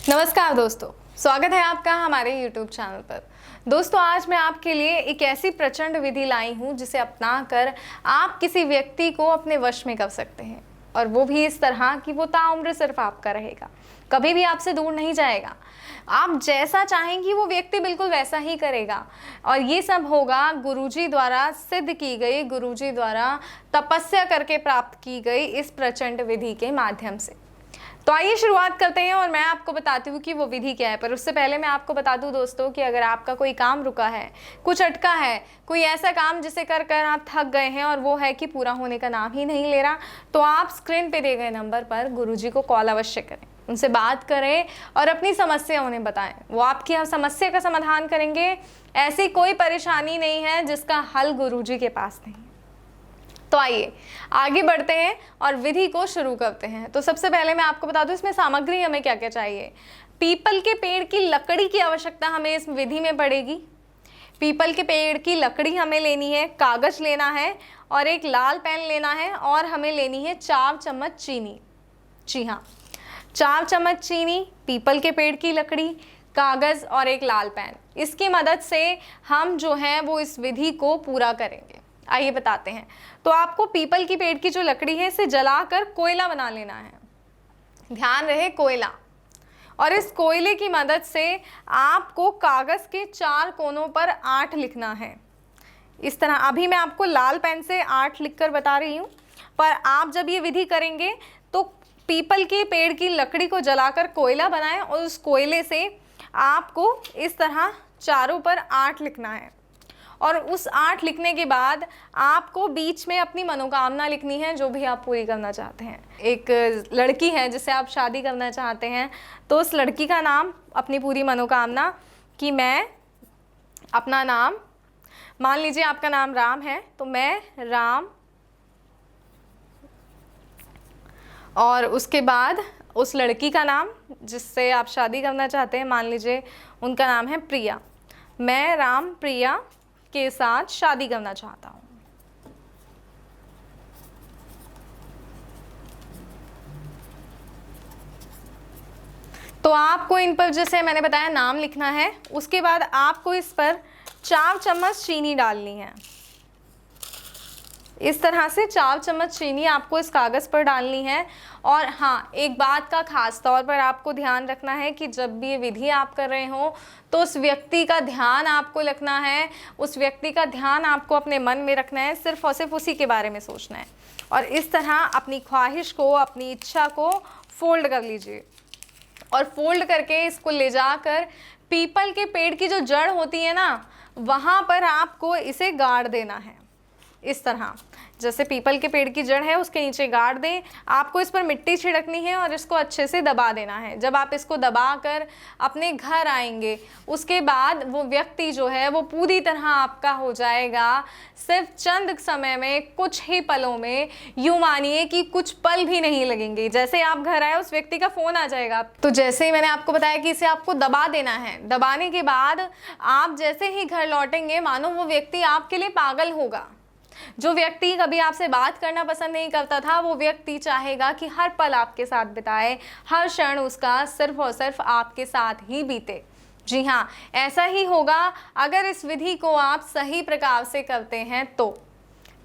नमस्कार दोस्तों, स्वागत है आपका हमारे YouTube चैनल पर। दोस्तों, आज मैं आपके लिए एक ऐसी प्रचंड विधि लाई हूँ जिसे अपनाकर आप किसी व्यक्ति को अपने वश में कर सकते हैं, और वो भी इस तरह कि वो ताउम्र सिर्फ आपका रहेगा, कभी भी आपसे दूर नहीं जाएगा। आप जैसा चाहेंगी वो व्यक्ति बिल्कुल वैसा ही करेगा, और ये सब होगा गुरुजी द्वारा सिद्ध की गई, गुरुजी द्वारा तपस्या करके प्राप्त की गई इस प्रचंड विधि के माध्यम से। तो आइए शुरुआत करते हैं, और मैं आपको बताती हूँ कि वो विधि क्या है। पर उससे पहले मैं आपको बता दूँ दोस्तों कि अगर आपका कोई काम रुका है, कुछ अटका है, कोई ऐसा काम जिसे कर कर आप थक गए हैं और वो है कि पूरा होने का नाम ही नहीं ले रहा, तो आप स्क्रीन पे दिए गए नंबर पर गुरुजी को कॉल अवश्य करें, उनसे बात करें और अपनी समस्या उन्हें बताएं। वो आपकी हर समस्या का समाधान करेंगे। ऐसी कोई परेशानी नहीं है जिसका हल गुरुजी के पास नहीं। तो आइए आगे बढ़ते हैं और विधि को शुरू करते हैं। तो सबसे पहले मैं आपको बता दूं इसमें सामग्री हमें क्या क्या चाहिए। पीपल के पेड़ की लकड़ी की आवश्यकता हमें इस विधि में पड़ेगी। पीपल के पेड़ की लकड़ी हमें लेनी है, कागज लेना है और एक लाल पेन लेना है, और हमें लेनी है 4 चम्मच चीनी। जी हाँ, 4 चम्मच चीनी, पीपल के पेड़ की लकड़ी, कागज और एक लाल पेन। इसकी मदद से हम जो है वो इस विधि को पूरा करेंगे। आइए बताते हैं। तो आपको पीपल की पेड़ की जो लकड़ी है इसे जलाकर कोयला बना लेना है। ध्यान रहे, कोयला। और इस कोयले की मदद से आपको कागज के 4 कोनों पर 8 लिखना है। इस तरह अभी मैं आपको लाल पेन से 8 लिखकर बता रही हूँ, पर आप जब ये विधि करेंगे तो पीपल के पेड़ की लकड़ी को जलाकर कोयला बनाएं और उस कोयले से आपको इस तरह चारों पर 8 लिखना है। और उस 8 लिखने के बाद आपको बीच में अपनी मनोकामना लिखनी है, जो भी आप पूरी करना चाहते हैं। एक लड़की है जिससे आप शादी करना चाहते हैं, तो उस लड़की का नाम, अपनी पूरी मनोकामना कि मैं अपना नाम, मान लीजिए आपका नाम राम है, तो मैं राम, और उसके बाद उस लड़की का नाम जिससे आप शादी करना चाहते हैं, मान लीजिए उनका नाम है प्रिया, मैं राम प्रिया के साथ शादी करना चाहता हूं। तो आपको इन पर, जैसे मैंने बताया, नाम लिखना है। उसके बाद आपको इस पर 4 चम्मच चीनी डालनी है। इस तरह से 4 चम्मच चीनी आपको इस कागज़ पर डालनी है। और हाँ, एक बात का खास तौर पर आपको ध्यान रखना है कि जब भी ये विधि आप कर रहे हो तो उस व्यक्ति का ध्यान आपको रखना है, उस व्यक्ति का ध्यान आपको अपने मन में रखना है, सिर्फ और सिर्फ उसी के बारे में सोचना है। और इस तरह अपनी ख्वाहिश को, अपनी इच्छा को फोल्ड कर लीजिए, और फोल्ड करके इसको ले जाकर पीपल के पेड़ की जो जड़ होती है ना, वहाँ पर आपको इसे गाड़ देना है। इस तरह जैसे पीपल के पेड़ की जड़ है उसके नीचे गाड़ दें। आपको इस पर मिट्टी छिड़कनी है और इसको अच्छे से दबा देना है। जब आप इसको दबाकर अपने घर आएंगे, उसके बाद वो व्यक्ति जो है वो पूरी तरह आपका हो जाएगा। सिर्फ चंद समय में, कुछ ही पलों में, यूँ मानिए कि कुछ पल भी नहीं लगेंगे। जैसे आप घर आए उस व्यक्ति का फ़ोन आ जाएगा। तो जैसे ही मैंने आपको बताया कि इसे आपको दबा देना है, दबाने के बाद आप जैसे ही घर लौटेंगे, मानो वो व्यक्ति आपके लिए पागल होगा। जो व्यक्ति कभी आपसे बात करना पसंद नहीं करता था, वो व्यक्ति चाहेगा कि हर पल आपके साथ बिताए, हर क्षण उसका सिर्फ और सिर्फ आपके साथ ही बीते। जी हाँ, ऐसा ही होगा अगर इस विधि को आप सही प्रकार से करते हैं तो।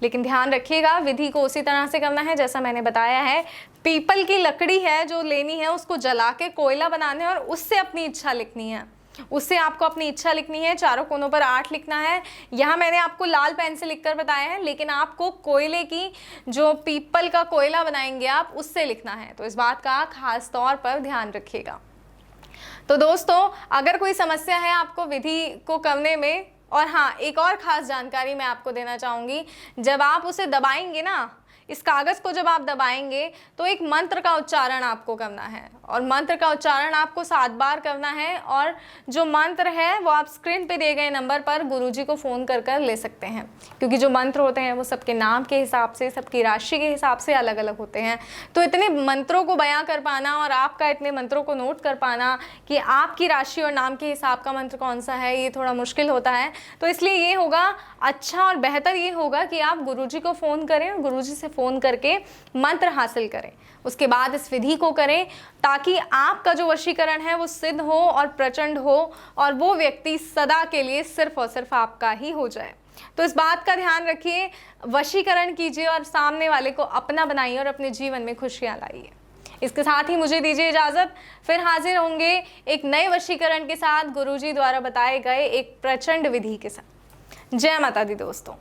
लेकिन ध्यान रखिएगा, विधि को उसी तरह से करना है जैसा मैंने बताया है। पीपल की लकड़ी है जो लेनी है, उसको जला के कोयला बनाना है और उससे अपनी इच्छा लिखनी है। उससे आपको अपनी इच्छा लिखनी है। चारों कोनों पर 8 लिखना है। यहाँ मैंने आपको लाल पेन से लिखकर बताया है, लेकिन आपको कोयले की, जो पीपल का कोयला बनाएंगे आप, उससे लिखना है। तो इस बात का खास तौर पर ध्यान रखिएगा। तो दोस्तों, अगर कोई समस्या है आपको विधि को करने में, और हाँ, एक और ख़ास जानकारी मैं आपको देना चाहूँगी। जब आप उसे दबाएंगे ना, इस कागज़ को जब आप दबाएंगे, तो एक मंत्र का उच्चारण आपको करना है, और मंत्र का उच्चारण आपको 7 बार करना है। और जो मंत्र है वो आप स्क्रीन पे दिए गए नंबर पर गुरुजी को फ़ोन कर कर ले सकते हैं, क्योंकि जो मंत्र होते हैं वो सबके नाम के हिसाब से, सबकी राशि के हिसाब से अलग अलग होते हैं। तो इतने मंत्रों को बयां कर पाना और आपका इतने मंत्रों को नोट कर पाना कि आपकी राशि और नाम के हिसाब का मंत्र कौन सा है, ये थोड़ा मुश्किल होता है। तो इसलिए ये होगा, अच्छा और बेहतर ये होगा कि आप गुरुजी को फ़ोन करें और गुरुजी से फ़ोन करके मंत्र हासिल करें। उसके बाद इस विधि को करें ताकि आपका जो वशीकरण है वो सिद्ध हो और प्रचंड हो और वो व्यक्ति सदा के लिए सिर्फ और सिर्फ आपका ही हो जाए। तो इस बात का ध्यान रखिए, वशीकरण कीजिए और सामने वाले को अपना बनाइए और अपने जीवन में खुशियाँ लाइए। इसके साथ ही मुझे दीजिए इजाज़त, फिर हाजिर होंगे एक नए वशीकरण के साथ, गुरुजी द्वारा बताए गए एक प्रचंड विधि के साथ। जय माता दी दोस्तों।